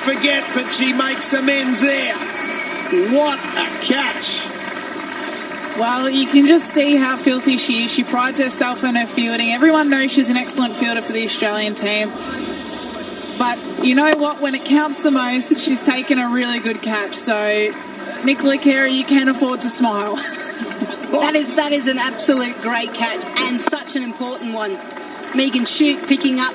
forget, but she makes amends there. What a catch. Well, you can just see how filthy she is. She prides herself in her fielding. Everyone knows she's an excellent fielder for the Australian team. But you know what? When it counts the most, she's taken a really good catch. So, Nicola Carey, you can afford to smile. That is an absolute great catch and such an important one. Megan Shute picking up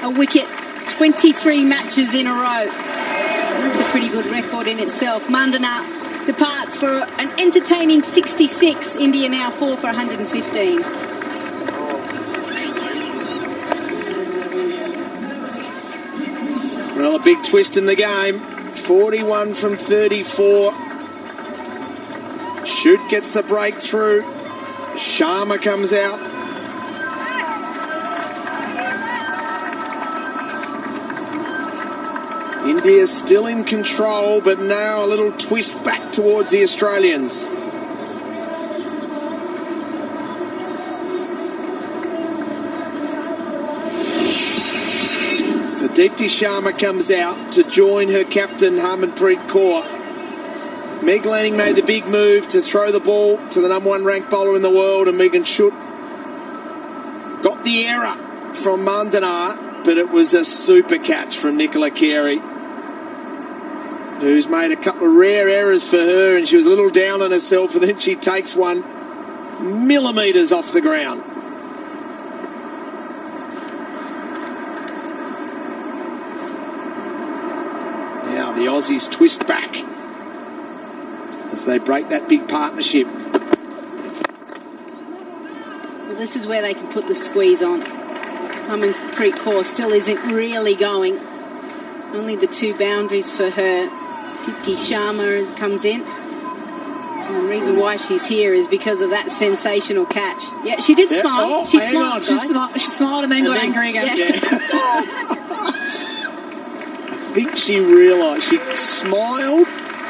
a wicket 23 matches in a row. That's a pretty good record in itself. Mandana departs for an entertaining 66. India now 4 for 115. Well, a big twist in the game. 41 from 34. Shute gets the breakthrough. Sharma comes out. India's still in control, but now a little twist back towards the Australians. So Deepti Sharma comes out to join her captain Harmanpreet Kaur. Meg Lanning made the big move to throw the ball to the #1 ranked bowler in the world, and Megan Shute got the error from Mandana, but it was a super catch from Nicola Carey, who's made a couple of rare errors for her, and she was a little down on herself, and then she takes one millimetres off the ground. Now the Aussies twist back as they break that big partnership. Well, this is where they can put the squeeze on. Harmanpreet Kaur still isn't really going. Only the 2 boundaries for her. Deepti Sharma comes in. And the reason why she's here is because of that sensational catch. Yeah, she did smile. Oh, she smiled. She smiled and then got angry again. Yeah. I think she realised. She smiled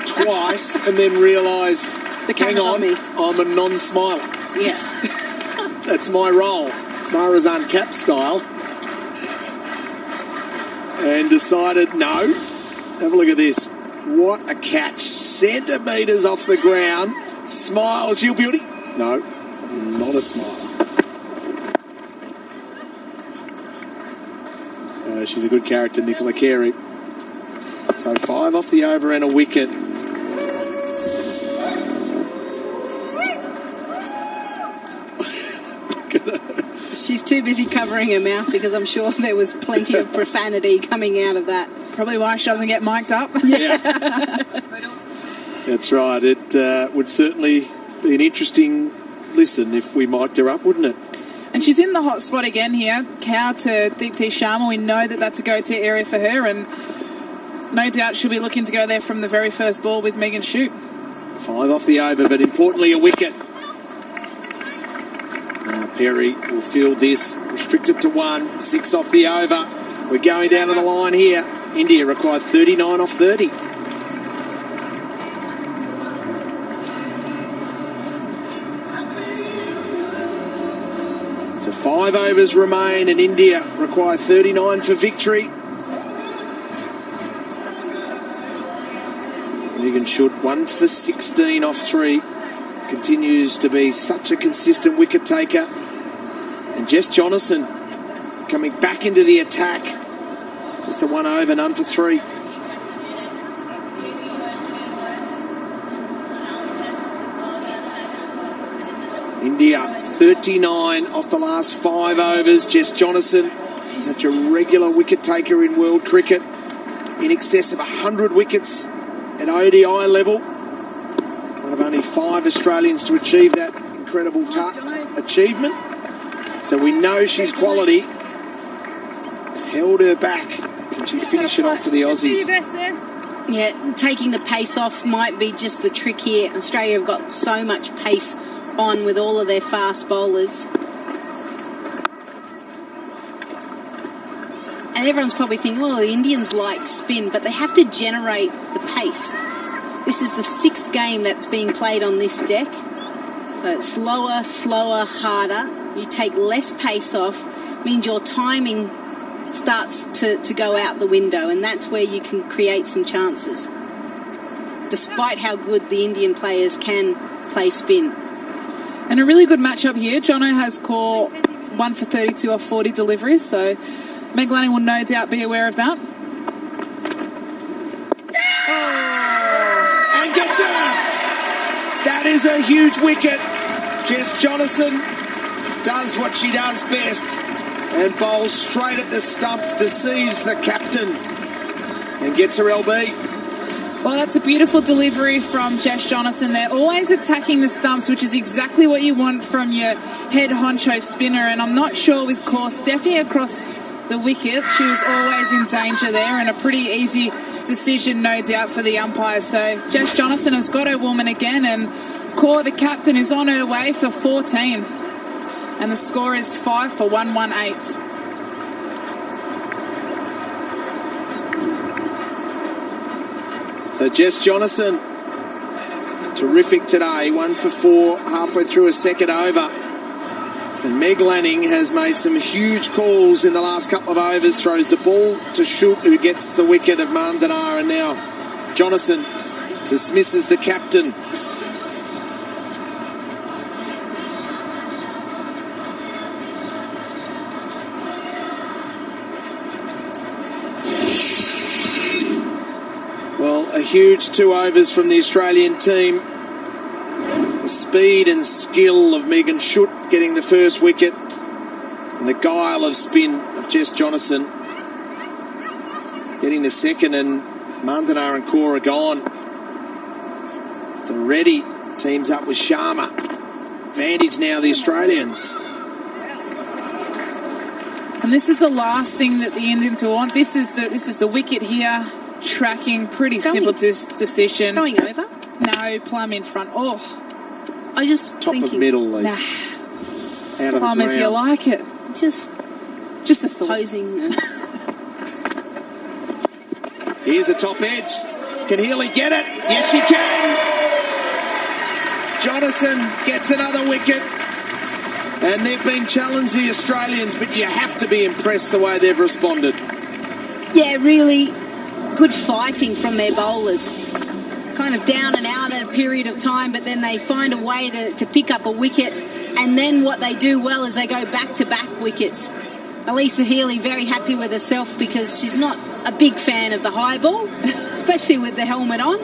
twice and then realised, hang on, I'm a non-smiler. Yeah. That's my role. Marazan Cap style. And decided, no. Have a look at this. What a catch. Centimetres off the ground. Smiles, you beauty. No, I'm not a smiler. She's a good character, Nicola Carey. So 5 off the over and a wicket. She's too busy covering her mouth because I'm sure there was plenty of profanity coming out of that. Probably why she doesn't get mic'd up. Yeah. That's right. It would certainly be an interesting listen if we mic'd her up, wouldn't it? And she's in the hot spot again here. Cow to Deepti Sharma. We know that that's a go-to area for her, and no doubt she'll be looking to go there from the very first ball with Megan Shute. 5 off the over, but importantly a wicket. Now Perry will field this, restricted to 1, 6 off the over. We're going down to the line here. India required 39 off 30. So 5 overs remain, and India require 39 for victory. Megan Shute 1 for 16 off 3. Continues to be such a consistent wicket taker. And Jess Jonathan coming back into the attack. Just the 1 over, none for 3. India 39 off the last 5 overs. Jess Jonathan, such a regular wicket taker in world cricket. In excess of 100 wickets at ODI level. One of only 5 Australians to achieve that incredible achievement. So we know she's quality. Held her back. Can she finish it off for the Aussies? Yeah, taking the pace off might be just the trick here. Australia have got so much pace on with all of their fast bowlers. And everyone's probably thinking, well, the Indians like spin, but they have to generate the pace. This is the 6th game that's being played on this deck. So it's slower, harder. You take less pace off, means your timing starts to go out the window, and that's where you can create some chances, despite how good the Indian players can play spin. And a really good matchup here. Jono has Kaur 1 for 32 off 40 deliveries, so Meg Lanning will no doubt be aware of that. Oh, and gets her! That is a huge wicket. Jess Jonathan does what she does best and bowls straight at the stumps, deceives the captain and gets her LB. Well, that's a beautiful delivery from Jess Jonathan. They're always attacking the stumps, which is exactly what you want from your head honcho spinner. And I'm not sure with Kaur stepping across the wicket, she was always in danger there, and a pretty easy decision, no doubt, for the umpire. So Jess Jonathan has got her woman again, and Kaur, the captain, is on her way for 14. And the score is 5 for 118. So Jess Jonathan, terrific today, 1 for 4, halfway through a second over. And Meg Lanning has made some huge calls in the last couple of overs, throws the ball to Shoot, who gets the wicket of Mandana, and now Jonathan dismisses the captain. A huge 2 overs from the Australian team. The speed and skill of Megan Schutt getting the first wicket, and the guile of spin of Jess Jonathan getting the second, and Mandana and Kaur are gone. So Reddy teams up with Sharma. Advantage now the Australians. And this is the last thing that the Indians want. This is the wicket here. Tracking, pretty simple decision. Going over? No, plumb in front. Oh, I just top thinking, of middle, out of plumb the as you ground. like it. Just a thought. posing. Here's a top edge. Can Healy get it? Yes, she can. Jonathan gets another wicket. And they've been challenged, the Australians, but you have to be impressed the way they've responded. Yeah, really good fighting from their bowlers. Kind of down and out at a period of time, but then they find a way to pick up a wicket. And then what they do well is they go back-to-back wickets. Elisa Healy very happy with herself because she's not a big fan of the high ball, especially with the helmet on,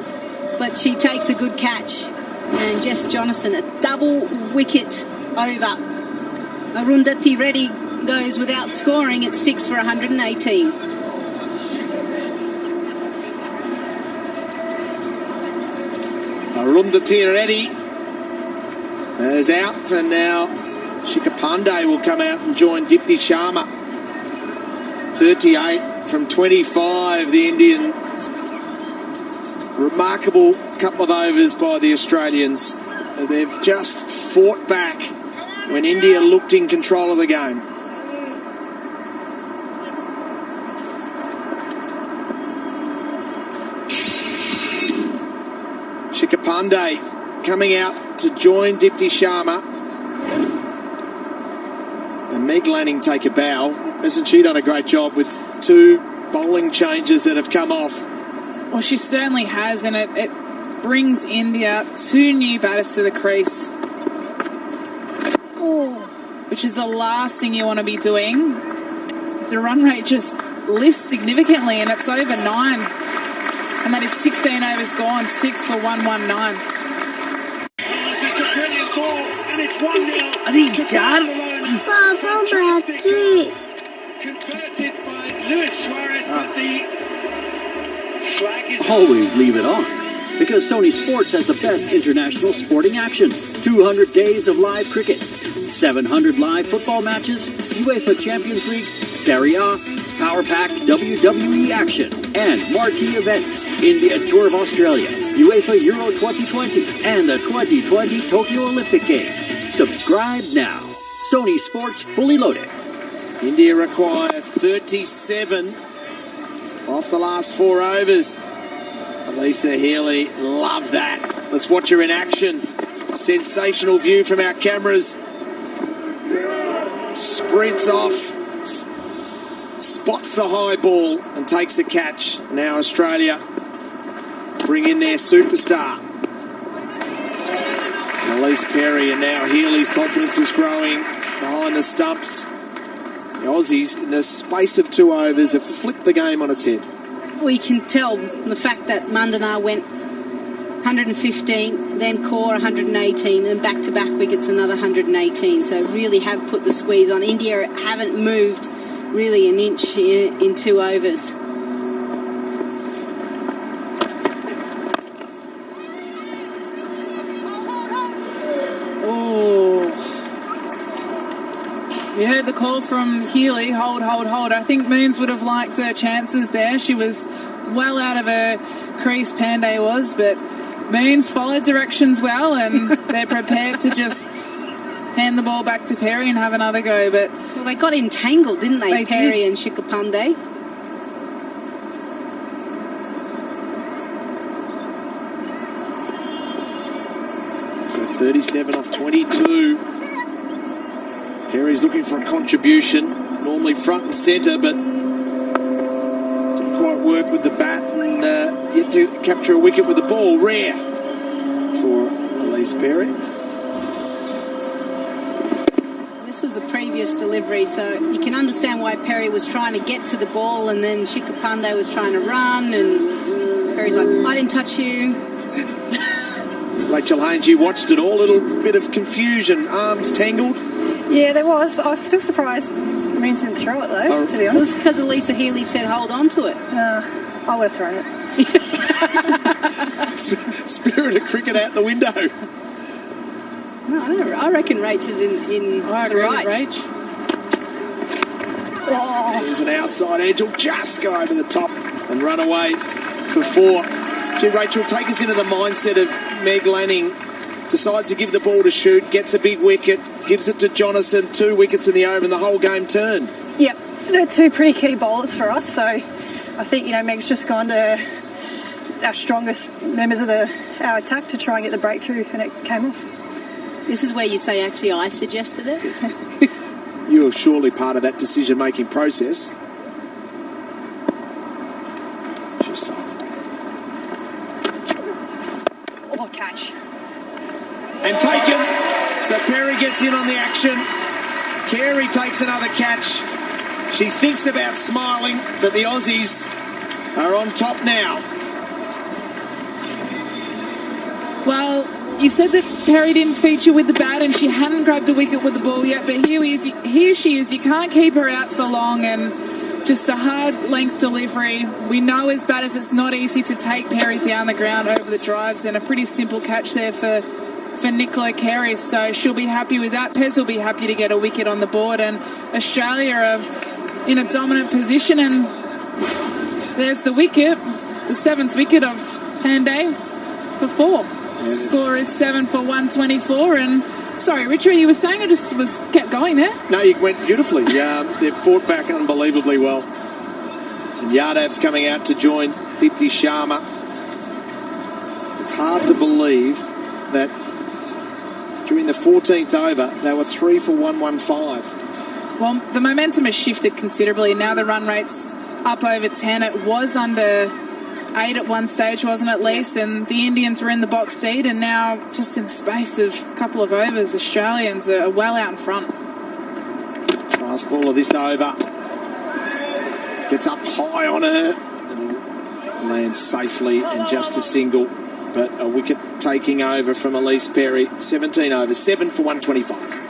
but she takes a good catch. And Jess Jonathan, a double wicket over. Arundhati Reddy goes without scoring at 6 for 118. Arundhati Reddy is out, and now Shikha Pandey will come out and join Dipti Sharma. 38 from 25, the Indians. Remarkable couple of overs by the Australians. They've just fought back when India looked in control of the game. Shikha Pandey coming out to join Dipti Sharma. And Meg Lanning take a bow. Hasn't she done a great job with 2 bowling changes that have come off? Well, she certainly has, and it brings India 2 new batters to the crease. Which is the last thing you want to be doing. The run rate just lifts significantly, and it's over 9. And that is 16 overs gone, 6 for 119. It's a brilliant ball, and it's 1-0. Papa battery. Converted by Luis Suarez, but the flag is... Always leave it on, because Sony Sports has the best international sporting action. 200 days of live cricket, 700 live football matches, UEFA Champions League, Serie A, Power Pack, WWE action, and marquee events. India Tour of Australia, UEFA Euro 2020, and the 2020 Tokyo Olympic Games. Subscribe now. Sony Sports Fully Loaded. India require 37 off the last 4 overs. Elisa Healy, love that. Let's watch her in action. Sensational view from our cameras. Sprints off. spots the high ball and takes the catch. Now Australia bring in their superstar. Elise Perry, and now Healy's confidence is growing behind the stumps. The Aussies, in the space of 2 overs, have flipped the game on its head. We can tell the fact that Mandana went 115, then Kaur 118, and back-to-back wickets another 118. So really have put the squeeze on. India haven't moved really an inch in 2 overs. You heard the call from Healy, hold. I think Moons would have liked her chances there. She was well out of her crease, Pandey was, but Moons followed directions well, and they're prepared to just hand the ball back to Perry and have another go. But well, they got entangled, didn't they, Perry and Shikhar Pandey? So 37 off 22. Perry's looking for a contribution, normally front and centre, but didn't quite work with the bat, and yet to capture a wicket with the ball. Rare for Elise Perry. This was the previous delivery, so you can understand why Perry was trying to get to the ball, and then Shikhar Pandey was trying to run, and Perry's like, I didn't touch you. Rachel Haynes, you watched it all, a little bit of confusion, arms tangled. Yeah, there was. I was still surprised Moons didn't throw it, though, to be honest. It was because Elisa Healy said hold on to it. I would have thrown it. Spirit of cricket out the window. No, I reckon Rach is in the right. Rach. Oh. There's an outside edge. Will just go over the top and run away for 4. Gee, Rachel, take us into the mindset of Meg Lanning. Decides to give the ball to shoot, gets a big wicket, gives it to Jonathan, 2 wickets in the over, and the whole game turned. Yep, they're 2 pretty key bowlers for us, so I think, Meg's just gone to our strongest members of our attack to try and get the breakthrough, and it came off. This is where you say, actually, I suggested it. You were surely part of that decision-making process. She's silent. Oh, catch. And taken. So Perry gets in on the action. Carey takes another catch. She thinks about smiling, but the Aussies are on top now. Well, you said that Perry didn't feature with the bat and she hadn't grabbed a wicket with the ball yet, but here she is. You can't keep her out for long, and just a hard length delivery. We know as batters it's not easy to take Perry down the ground over the drives, and a pretty simple catch there for Nicola Carey, so she'll be happy with that. Pez will be happy to get a wicket on the board, and Australia are in a dominant position, and there's the wicket, the 7th wicket of Pandey for 4. Yeah, score is 7 for 124, and sorry, Richard, you were saying I just kept going there? No, you went beautifully. They've fought back unbelievably well. And Yadav's coming out to join Dipti Sharma. It's hard to believe that during the 14th over, they were 3 for 115. Well, the momentum has shifted considerably. Now the run rate's up over 10. It was under 8 at one stage, wasn't it, Lise? And the Indians were in the box seat, and now, just in the space of a couple of overs, Australians are well out in front. Last ball of this over. Gets up high on her and lands safely and just a single. But a wicket taking over from Elise Perry. 17 overs, 7 for 125.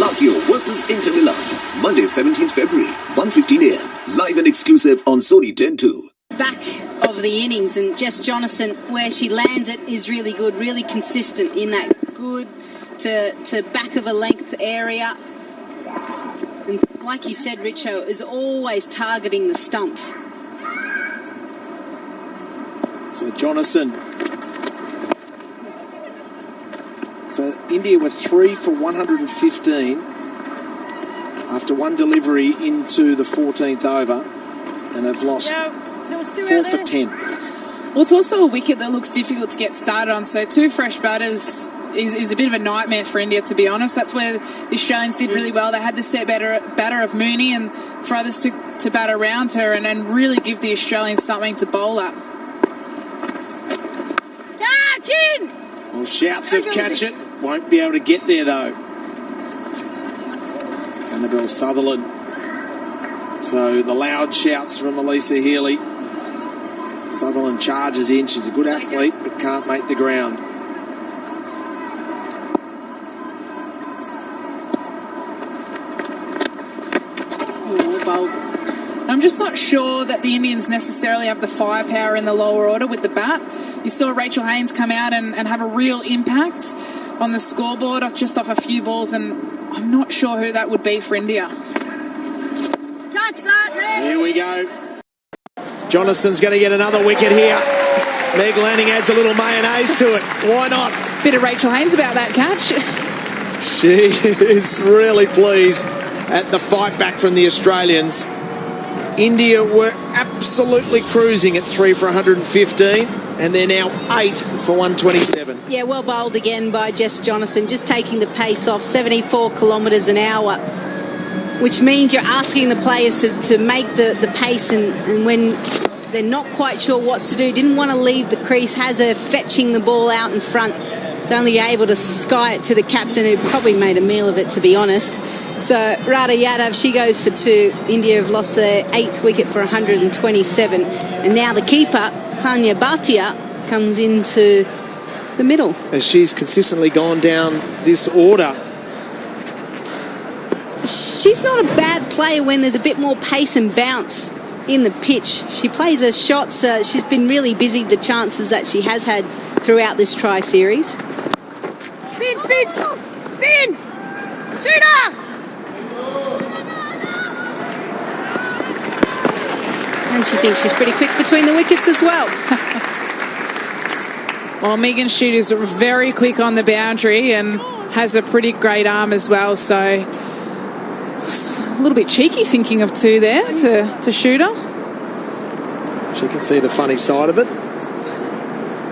Lazio versus Inter Milan, Monday 17th February, 1:15 a.m. Live and exclusive on Sony 10-2. Back of the innings, and Jess Jonathan, where she lands it is really good, really consistent in that good to back of a length area. And like you said, Richo is always targeting the stumps. So Jonathan So India were 3 for 115 after one delivery into the 14th over, and they've lost 4 for 10. Well, it's also a wicket that looks difficult to get started on, so 2 fresh batters is a bit of a nightmare for India, to be honest. That's where the Australians did really well. They had the set batter of Mooney and for others to bat around her and really give the Australians something to bowl at. Catch in! Well, shouts of catch it. Won't be able to get there, though. Annabelle Sutherland. So the loud shouts from Elisa Healy. Sutherland charges in. She's a good athlete, but can't make the ground. I'm just not sure that the Indians necessarily have the firepower in the lower order with the bat. You saw Rachel Haynes come out and have a real impact on the scoreboard just off a few balls, and I'm not sure who that would be for India. Catch that, Here we go. Jonathan's going to get another wicket here. Meg Lanning adds a little mayonnaise to it. Why not? Bit of Rachel Haynes about that catch. She is really pleased at the fight back from the Australians. India were absolutely cruising at 3 for 115, and they're now 8 for 127. Yeah, well bowled again by Jess Jonathan, just taking the pace off 74 kilometres an hour, which means you're asking the players to make the pace, and when they're not quite sure what to do, didn't want to leave the crease, has her fetching the ball out in front. It's only able to sky it to the captain, who probably made a meal of it, to be honest. So Radha Yadav, she goes for 2. India have lost their 8th wicket for 127. And now the keeper, Tanya Bhatia, comes into the middle. As she's consistently gone down this order. She's not a bad player when there's a bit more pace and bounce in the pitch. She plays her shots. She's been really busy, the chances that she has had throughout this tri-series. Spin, spin, spin! Shooter! And she thinks she's pretty quick between the wickets as well. Well, Megan Shute is very quick on the boundary and has a pretty great arm as well, so it's a little bit cheeky thinking of 2 there to shoot her. She can see the funny side of it.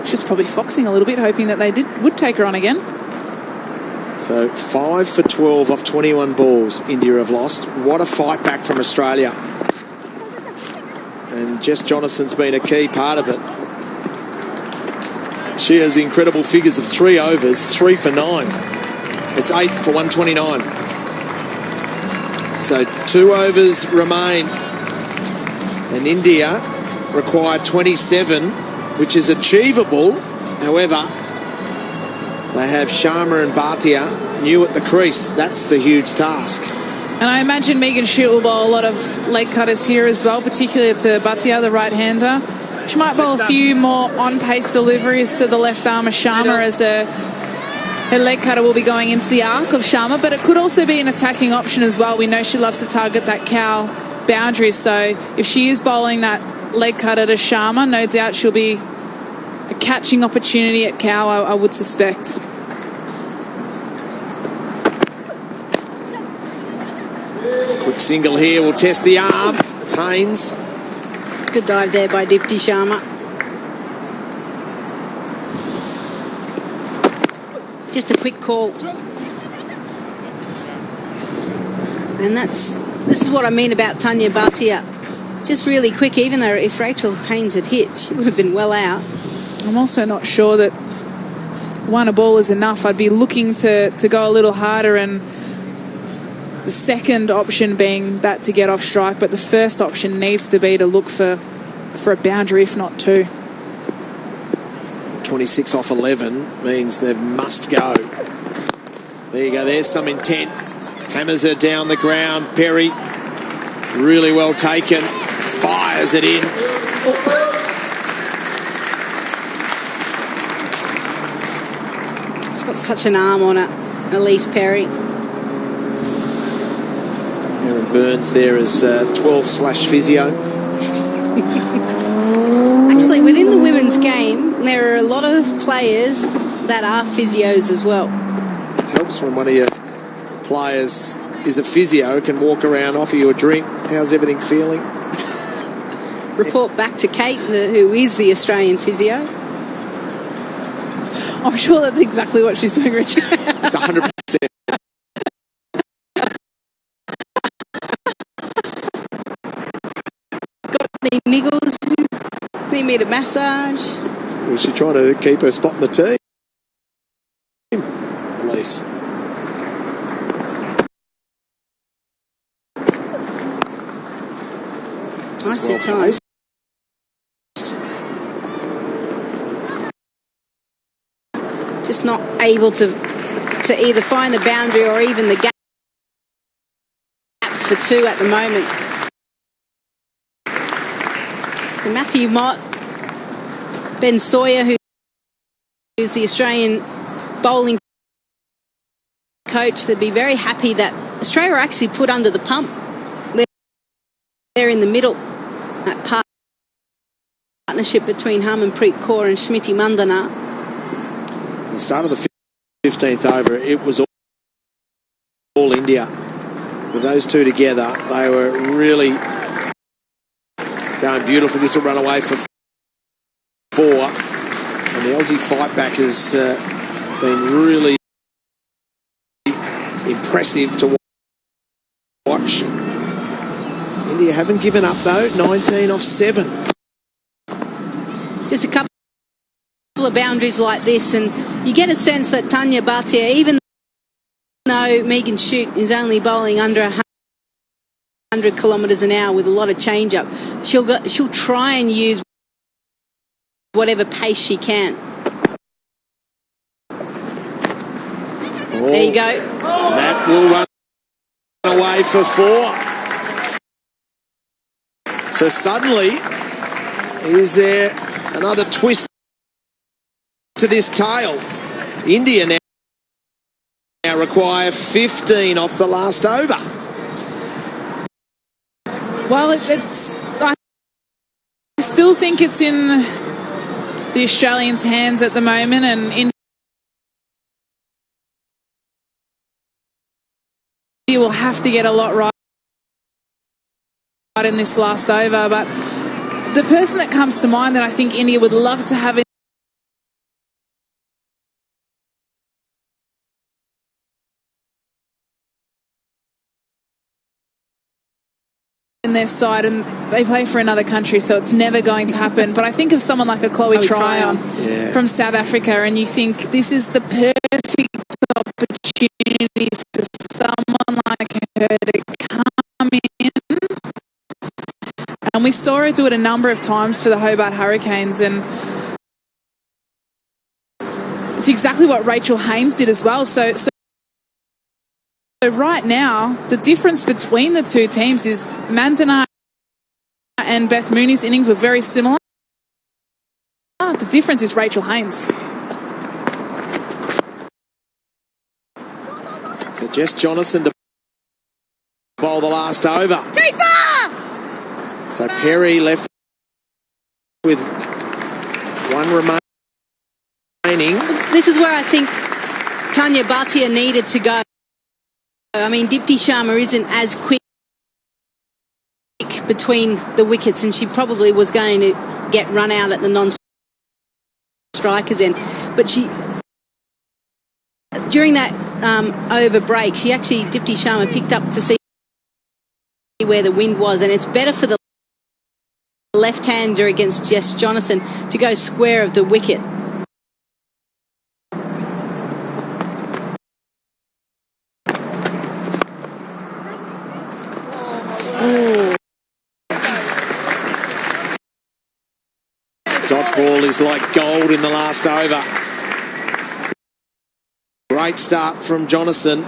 She's probably foxing a little bit, hoping that they would take her on again. So 5 for 12 off 21 balls India have lost. What a fight back from Australia. And Jess Jonathan's been a key part of it. She has incredible figures of 3 overs, 3 for 9. It's 8 for 129. So 2 overs remain. And India require 27, which is achievable. However, they have Sharma and Bhatia new at the crease. That's the huge task. And I imagine Megan Shute will bowl a lot of leg cutters here as well, particularly to Bhatia, the right-hander. She might bowl a few more on-pace deliveries to the left arm of Sharma, as her leg cutter will be going into the arc of Sharma, but it could also be an attacking option as well. We know she loves to target that cow boundary, so if she is bowling that leg cutter to Sharma, no doubt she'll be a catching opportunity at cow, I would suspect. Quick single here will test the arm. It's Haynes. Good dive there by Dipti Sharma. Just a quick call. And this is what I mean about Tanya Bhatia. Just really quick, even though if Rachel Haynes had hit, she would have been well out. I'm also not sure that 1 a ball is enough. I'd be looking to go a little harder, and the second option being that to get off strike, but the first option needs to be to look for a boundary, if not 2. 26 off 11 means they must go. There you go, there's some intent. Hammers her down the ground. Perry, really well taken. Fires it in. It's got such an arm on it, Elise Perry. Aaron Burns there as 12/physio. Actually, within the women's game, there are a lot of players that are physios as well. helps when one of your players is a physio, can walk around, offer you a drink. How's everything feeling? Report back to Kate, who is the Australian physio. I'm sure that's exactly what she's doing, Richard. It's 100%. Got any niggles? Need me to massage? Was she trying to keep her spot in the team? Elise. Nicely timed. Just not able to either find the boundary or even the gaps for two at the moment. And Matthew Mott, Ben Sawyer, who's the Australian bowling coach, they'd be very happy that Australia were actually put under the pump. They're in the middle. That partnership between Harmanpreet Kaur and Smriti Mandana. At the start of the 15th over, it was all India. With those two together, they were really going beautiful. This will run away for 4. And the Aussie fight back has been really impressive to watch. India haven't given up though, 19 off 7. Just a couple of boundaries like this, and you get a sense that Tanya Bhatia, even though Megan Shute is only bowling under 100 kilometres an hour with a lot of change-up, she'll try and use whatever pace she can. There you go. That will run away for 4. So suddenly, is there another twist to this tale? India now require 15 off the last over. Well, I still think it's in the Australians' hands at the moment, and India will have to get a lot right in this last over. But the person that comes to mind that I think India would love to have in their side, and they play for another country, so it's never going to happen. But I think of someone like a Chloe Tryon from South Africa, and you think this is the perfect opportunity for someone like her to come in. And we saw her do it a number of times for the Hobart Hurricanes, and it's exactly what Rachel Haynes did as well. So right now, the difference between the two teams is Mandana and Beth Mooney's innings were very similar. The difference is Rachel Haynes. So Jess Jonathan to bowl the last over. So Perry left with 1 remaining. This is where I think Tanya Bhatia needed to go. I mean, Dipti Sharma isn't as quick between the wickets, and she probably was going to get run out at the non-strikers end. But during that over break, Dipti Sharma picked up to see where the wind was, and it's better for the left-hander against Jess Jonathan to go square of the wicket. Dot ball is like gold in the last over. Great start from Jonathan.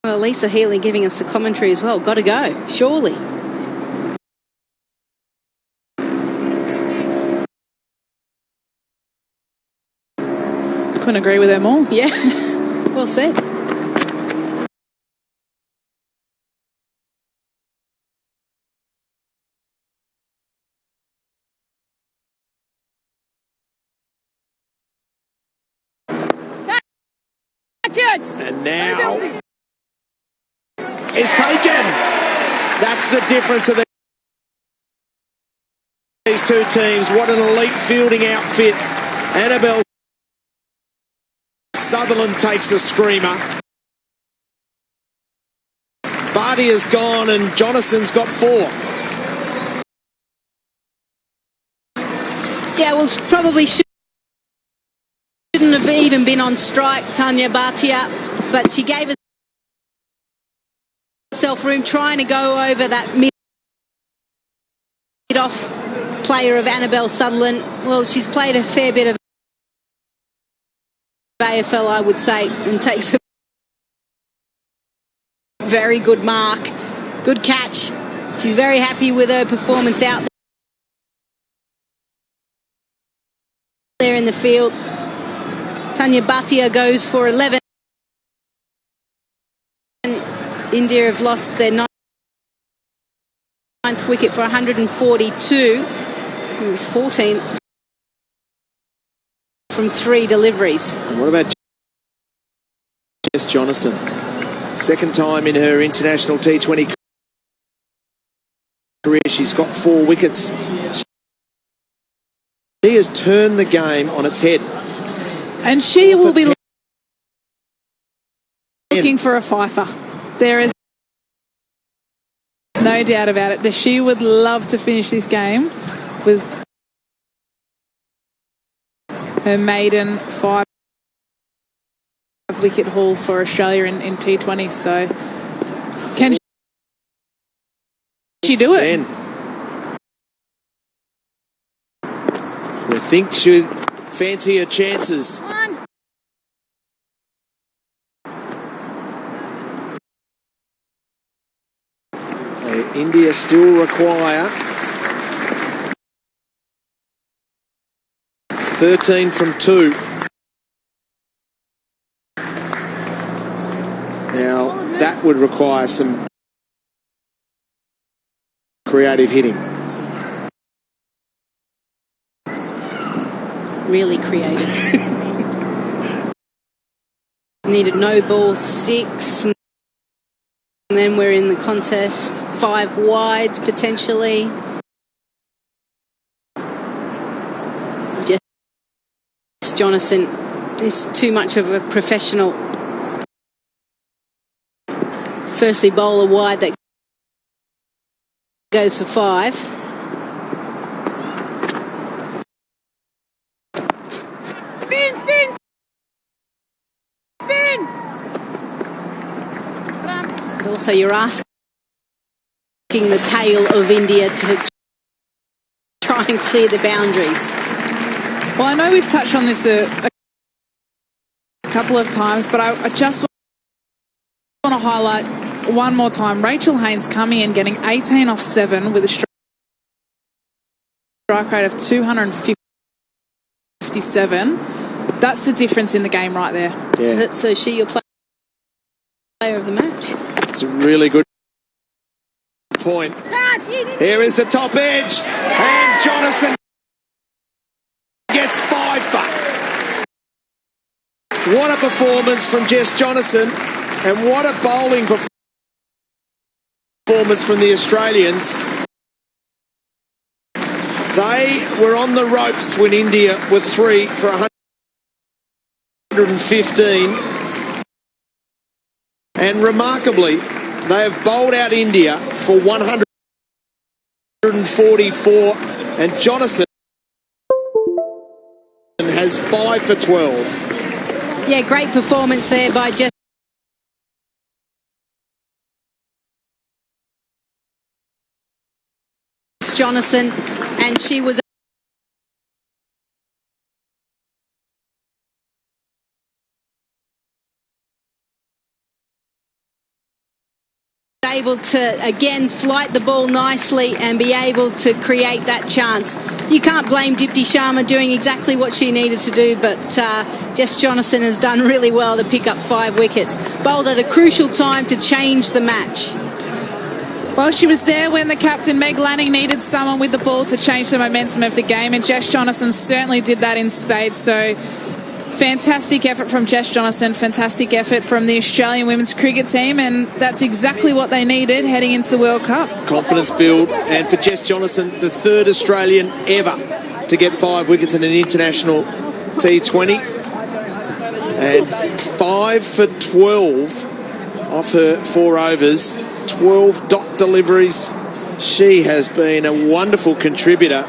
Well, Lisa Healy giving us the commentary as well. Got to go, surely. Couldn't agree with her more. Yeah, well said. Richards! And now is taken. That's the difference of these two teams. What an elite fielding outfit. Annabelle Sutherland takes a screamer. Bardia's gone and Jonason's got 4. Yeah, well, probably shouldn't have even been on strike, Tanya Bhatia, but she gave herself room trying to go over that mid-off player of Annabelle Sutherland. Well, she's played a fair bit of AFL, I would say, and takes a very good mark. Good catch. She's very happy with her performance out there in the field. Tanya Bhatia goes for 11. India have lost their 9th wicket for 142. It was 14 from 3 deliveries. And what about Jess Jonason? Second time in her international T20 career, she's got 4 wickets. She has turned the game on its head. And she will be looking for a fifer. There is no doubt about it. She would love to finish this game with her maiden 5-wicket haul for Australia in T20. So can she do it? 10. We think she'd fancy her chances. India still require 13 from 2. Now, that would require some creative hitting. Really creative. Needed no ball 6. And then we're in the contest. 5 wides potentially. Jess Jonason is too much of a professional. Firstly, bowl a wide that goes for 5. Spin, spin, spin! But also you're asking the tail of India to try and clear the boundaries. Well, I know we've touched on this a couple of times, but I just want to highlight one more time. Rachel Haynes coming in, getting 18 off 7 with a strike rate of 257. That's the difference in the game right there. Yeah. So is she your player of the match? It's a really good point. Here is the top edge, and Jonason gets 5 for. What a performance from Jess Jonason, and what a bowling performance from the Australians. They were on the ropes when India were 3 for 115. And remarkably, they have bowled out India for 144, and Jonason has 5 for 12. Yeah, great performance there by Jess Jonason, and she was able to again flight the ball nicely and be able to create that chance. You can't blame Dipti Sharma doing exactly what she needed to do, but Jess Jonason has done really well to pick up 5 wickets. Bowled at a crucial time to change the match. Well, she was there when the captain, Meg Lanning, needed someone with the ball to change the momentum of the game, and Jess Jonason certainly did that in spades. So Fantastic effort from Jess Jonassen, fantastic effort from the Australian women's cricket team, and that's exactly what they needed heading into the World Cup. Confidence build, and for Jess Jonassen, the third Australian ever to get 5 wickets in an international T20, and 5 for 12 off her 4 overs, 12 dot deliveries. She has been a wonderful contributor